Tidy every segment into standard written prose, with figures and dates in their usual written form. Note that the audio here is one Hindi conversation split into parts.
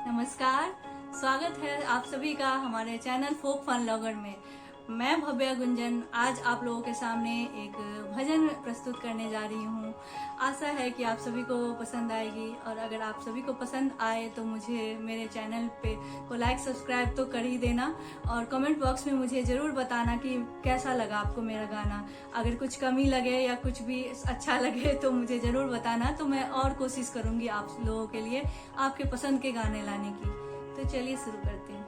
नमस्कार। स्वागत है आप सभी का हमारे चैनल फोक फन लॉगर में। मैं भव्या गुंजन आज आप लोगों के सामने एक भजन प्रस्तुत करने जा रही हूँ। आशा है कि आप सभी को पसंद आएगी और अगर आप सभी को पसंद आए तो मुझे मेरे चैनल पे को लाइक सब्सक्राइब तो कर ही देना और कमेंट बॉक्स में मुझे ज़रूर बताना कि कैसा लगा आपको मेरा गाना। अगर कुछ कमी लगे या कुछ भी अच्छा लगे तो मुझे ज़रूर बताना, तो मैं और कोशिश करूँगी आप लोगों के लिए आपके पसंद के गाने लाने की। तो चलिए शुरू करते हैं।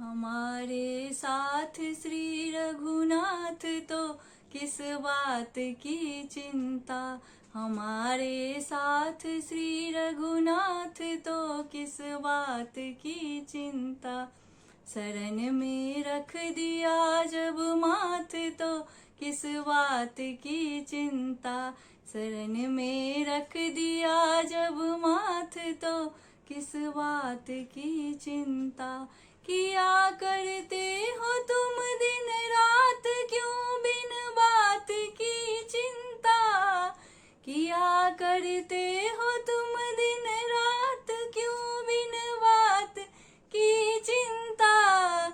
हमारे साथ श्री रघुनाथ तो किस बात की चिंता, हमारे साथ श्री रघुनाथ तो किस बात की चिंता। शरण में रख दिया जब माथ तो किस बात की चिंता, शरण में रख दिया जब माथ तो किस बात की चिंता। किया करते हो तुम दिन रात क्यों बिन बात की चिंता, किया करते हो तुम दिन रात क्यों बिन बात की चिंता।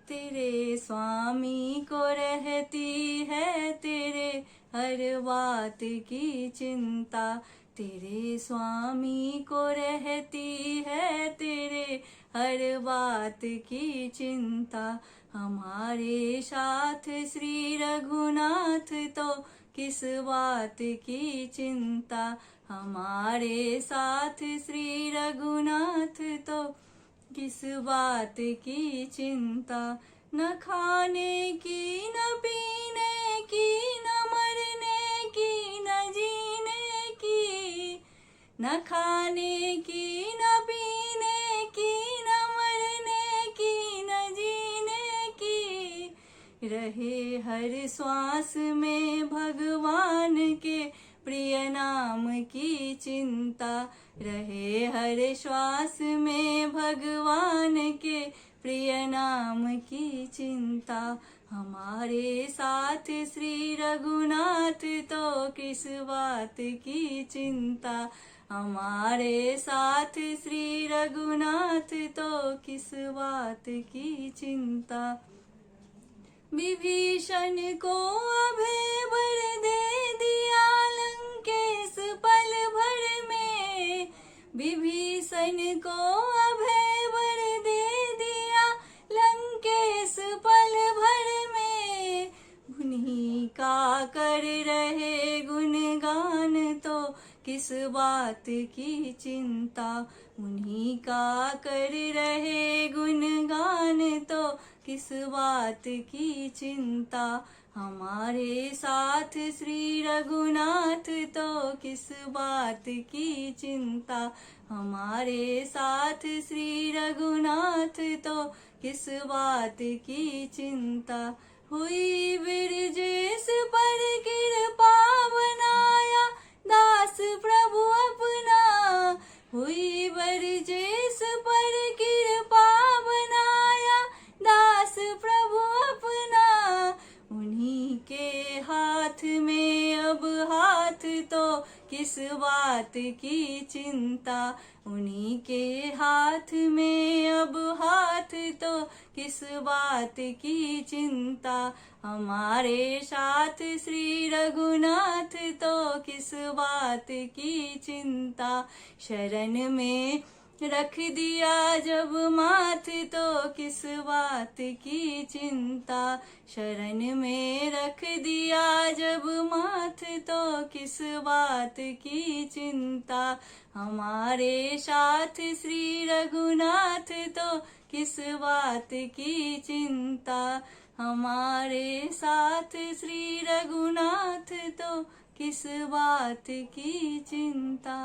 तेरे स्वामी को रहती है तेरे हर बात की चिंता, तेरे स्वामी को रहती है तेरे हर बात की चिंता। हमारे साथ श्री रघुनाथ तो किस बात की चिंता, हमारे साथ श्री रघुनाथ तो किस बात की चिंता। न खाने की न पीने की न मरने की न जीने की, न खाने की न पीने की न मरने की न जीने की। रहे हर श्वास में भगवान के प्रिय नाम की चिंता, रहे हर श्वास में भगवान के प्रिय नाम की चिंता। हमारे साथ श्री रघुनाथ तो किस बात की चिंता, हमारे साथ श्री रघुनाथ तो किस बात की चिंता। विभीषण को अभय वर दे दिया लंकेश पल भर में, विभीषण को अभय वर दे दिया लंकेश पल भर में। उन्हीं का कर रहे गुणगान तो किस बात की चिंता, उन्हीं का कर रहे गुणगान तो किस बात की चिंता। हमारे साथ श्री रघुनाथ तो किस बात की चिंता, हमारे साथ श्री रघुनाथ तो किस बात की चिंता। हुई बिरजेश पर कृपा बनाया दास प्रभु अपना, हुई बिरजेश पर कृपा बनाया दास प्रभु अपना। उन्हीं के हाथ में अब हाथ तो किस बात की चिंता, उन्हीं के हाथ में अब हाथ तो किस बात की चिंता। हमारे साथ श्री रघुनाथ तो किस बात की चिंता। शरण में रख दिया जब माथ तो किस बात की चिंता, शरण में रख दिया जब माथ तो किस बात की चिंता। हमारे साथ श्री रघुनाथ तो किस बात की चिंता, हमारे साथ श्री रघुनाथ तो किस बात की चिंता।